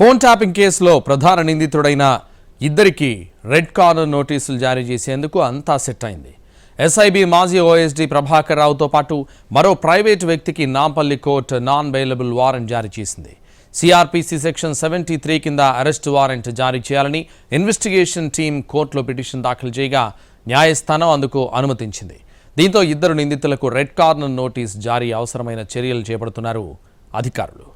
Phone tapping కేసులో ప్రధాన నిందితుడైన ఇద్దరికి రెడ్ కార్నర్ నోటీసులు జారీ చేసేందుకు అంతా సెట్ అయింది. ఎస్ఐబి మాజీ ఓఎస్డీ ప్రభాకర్ రావుతో పాటు మరో ప్రైవేటు వ్యక్తికి Nampally court non bailable warrant జారీ చేసింది. సిఆర్పిసి సెక్షన్ 73 కింద అరెస్ట్ వారెంట్ జారీ చేయాలని ఇన్వెస్టిగేషన్ టీం కోర్టులో పిటిషన్ దాఖలు చేయగా న్యాయస్థానం అందుకు అనుమతించింది. దీంతో ఇద్దరు నిందితులకు రెడ్ కార్నర్ నోటీస్ జారీ అవసరమైన చర్యలు చేపడుతున్నారు అధికారులు.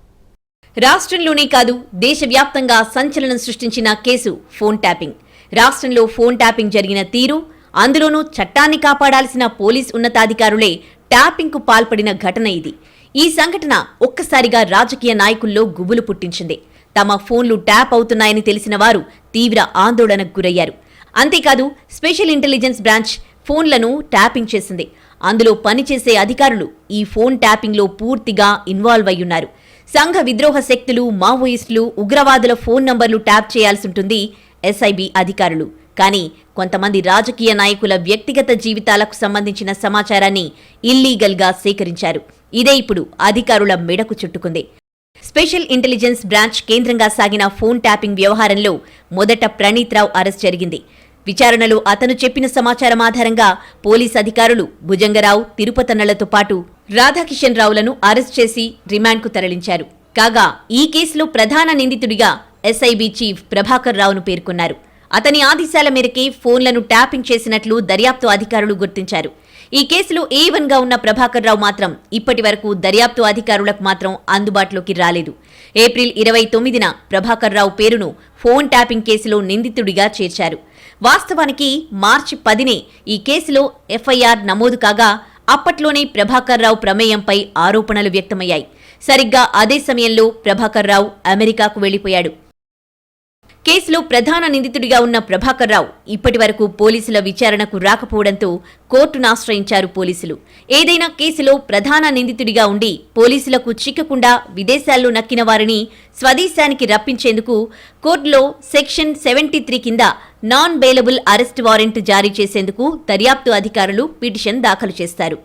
రాష్ట్రంలోనే కాదు దేశవ్యాప్తంగా సంచలనం సృష్టించిన కేసు ఫోన్ ట్యాపింగ్. రాష్ట్రంలో ఫోన్ ట్యాపింగ్ జరిగిన తీరు, అందులోనూ చట్టాన్ని కాపాడాల్సిన పోలీస్ ఉన్నతాధికారులే ట్యాపింగ్కు పాల్పడిన ఘటన ఇది. ఈ సంఘటన ఒక్కసారిగా రాజకీయ నాయకుల్లో గుబులు పుట్టించింది. తమ ఫోన్లు ట్యాప్ అవుతున్నాయని తెలిసిన వారు తీవ్ర ఆందోళనకు గురయ్యారు. అంతేకాదు స్పెషల్ ఇంటెలిజెన్స్ బ్రాంచ్ ఫోన్లను ట్యాపింగ్ చేసింది. అందులో పనిచేసే అధికారులు ఈ ఫోన్ ట్యాపింగ్లో పూర్తిగా ఇన్వాల్వ్ అయ్యున్నారు. సంఘ విద్రోహ శక్తులు, మావోయిస్టులు, ఉగ్రవాదుల ఫోన్ నంబర్లు ట్యాప్ చేయాల్సి ఉంటుంది ఎస్ఐబి అధికారులు. కానీ కొంతమంది రాజకీయ నాయకుల వ్యక్తిగత జీవితాలకు సంబంధించిన సమాచారాన్ని ఇల్లీగల్గా సేకరించారు. ఇదే ఇప్పుడు అధికారుల మెడకు చుట్టుకుంది. స్పెషల్ ఇంటెలిజెన్స్ బ్రాంచ్ కేంద్రంగా సాగిన ఫోన్ ట్యాపింగ్ వ్యవహారంలో మొదట ప్రణీత్ రావు అరెస్ట్ జరిగింది. విచారణలో అతను చెప్పిన సమాచారం ఆధారంగా పోలీస్ అధికారులు భుజంగరావు, తిరుపతన్నలతో పాటు రాధాకిషన్ రావులను అరెస్ట్ చేసి రిమాండ్కు తరలించారు. కాగా ఈ కేసులో ప్రధాన నిందితుడిగా ఎస్ఐబి చీఫ్ ప్రభాకర్ రావును పేర్కొన్నారు. అతని ఆదేశాల మేరకే ఫోన్లను ట్యాపింగ్ చేసినట్లు దర్యాప్తు అధికారులు గుర్తించారు. ఈ కేసులో A1గా ఉన్న ప్రభాకర్ రావు మాత్రం ఇప్పటి వరకు దర్యాప్తు అధికారులకు మాత్రం అందుబాటులోకి రాలేదు. ఏప్రిల్ 29న ప్రభాకర్ రావు పేరును ఫోన్ ట్యాపింగ్ కేసులో నిందితుడిగా చేర్చారు. వాస్తవానికి మార్చి 10నే ఈ కేసులో ఎఫ్ఐఆర్ నమోదు కాగా అప్పట్లోనే ప్రభాకర్ రావు ప్రమేయంపై ఆరోపణలు వ్యక్తమయ్యాయి. సరిగ్గా అదే సమయంలో ప్రభాకర్ రావు అమెరికాకు వెళ్లిపోయాడు. కేసులో ప్రధాన నిందితుడిగా ఉన్న ప్రభాకర్ రావు ఇప్పటి వరకు పోలీసుల విచారణకు రాకపోవడంతో కోర్టును ఆశ్రయించారు పోలీసులు. ఏదైనా కేసులో ప్రధాన నిందితుడిగా ఉండి పోలీసులకు చిక్కకుండా విదేశాల్లో నక్కిన వారిని స్వదేశానికి రప్పించేందుకు కోర్టులో సెక్షన్ 73 కింద నాన్ బెయిలబుల్ అరెస్ట్ వారెంట్ జారీ చేసేందుకు దర్యాప్తు అధికారులు పిటిషన్ దాఖలు చేస్తారు.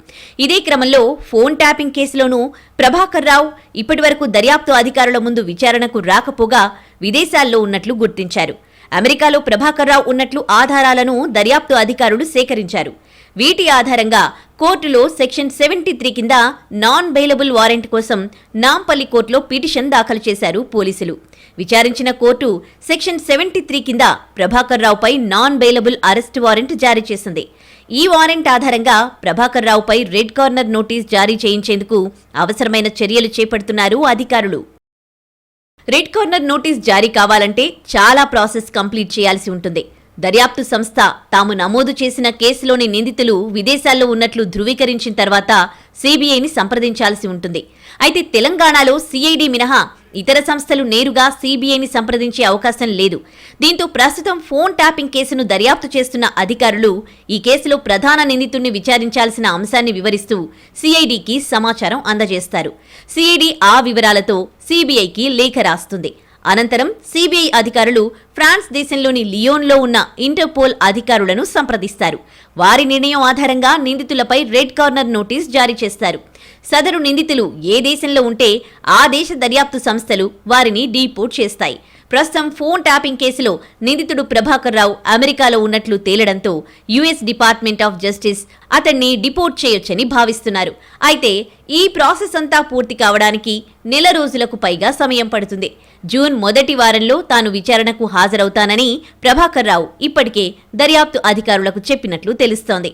ఇదే క్రమంలో ఫోన్ ట్యాపింగ్ కేసులోనూ ప్రభాకర్ రావు ఇప్పటివరకు దర్యాప్తు అధికారుల ముందు విచారణకు రాకపోగా విదేశాల్లో ఉన్నట్లు గుర్తించారు. అమెరికాలో ప్రభాకర్ రావు ఉన్నట్లు ఆధారాలను దర్యాప్తు అధికారులు సేకరించారు. వీటి ఆధారంగా కోర్టులో సెక్షన్ 73 కింద నాన్ బెయిలబుల్ వారెంట్ కోసం నాంపల్లి కోర్టులో పిటిషన్ దాఖలు చేశారు పోలీసులు. విచారించిన కోర్టు సెక్షన్ 73 కింద ప్రభాకర్ రావుపై నాన్ బెయిలబుల్ అరెస్ట్ వారెంట్ జారీ చేసింది. ఈ వారెంట్ ఆధారంగా ప్రభాకర్ రావుపై రెడ్ కార్నర్ నోటీస్ జారీ చేయించేందుకు అవసరమైన చర్యలు చేపడుతున్నారు అధికారులు. రెడ్ కార్నర్ నోటీస్ జారీ కావాలంటే చాలా ప్రాసెస్ కంప్లీట్ చేయాల్సి ఉంటుంది. దర్యాప్తు సంస్థ తాము నమోదు చేసిన కేసులోని నిందితులు విదేశాల్లో ఉన్నట్లు ధృవీకరించిన తర్వాత సిబిఐని సంప్రదించాల్సి ఉంటుంది. అయితే తెలంగాణలో సిఐడి మినహా ఇతర సంస్థలు నేరుగా సిబిఐని సంప్రదించే అవకాశం లేదు. దీంతో ప్రస్తుతం ఫోన్ ట్యాపింగ్ కేసును దర్యాప్తు చేస్తున్న అధికారులు ఈ కేసులో ప్రధాన నిందితుడిని విచారించాల్సిన అంశాన్ని వివరిస్తూ సిఐడికి సమాచారం అందజేస్తారు. సిఐడి ఆ వివరాలతో సిబిఐకి లేఖ రాస్తుంది. అనంతరం సిబిఐ అధికారులు ఫ్రాన్స్ దేశంలోని లియోన్లో ఉన్న ఇంటర్పోల్ అధికారులను సంప్రదిస్తారు. వారి నిర్ణయం ఆధారంగా నిందితులపై రెడ్ కార్నర్ నోటీస్ జారీ చేస్తారు. సదరు నిందితులు ఏ దేశంలో ఉంటే ఆ దేశ దర్యాప్తు సంస్థలు వారిని డీపోర్ట్ చేస్తాయి. ప్రస్తుతం ఫోన్ ట్యాపింగ్ కేసులో నిందితుడు ప్రభాకర్ రావు అమెరికాలో ఉన్నట్లు తేలడంతో యుఎస్ డిపార్ట్మెంట్ ఆఫ్ జస్టిస్ అతన్ని డిపోర్ట్ చేయొచ్చని భావిస్తున్నారు. అయితే ఈ ప్రాసెస్ అంతా పూర్తి కావడానికి నెల రోజులకు పైగా సమయం పడుతుంది. జూన్ మొదటి వారంలో తాను విచారణకు హాజరవుతానని ప్రభాకర్ రావు ఇప్పటికే దర్యాప్తు అధికారులకు చెప్పినట్లు తెలుస్తోంది.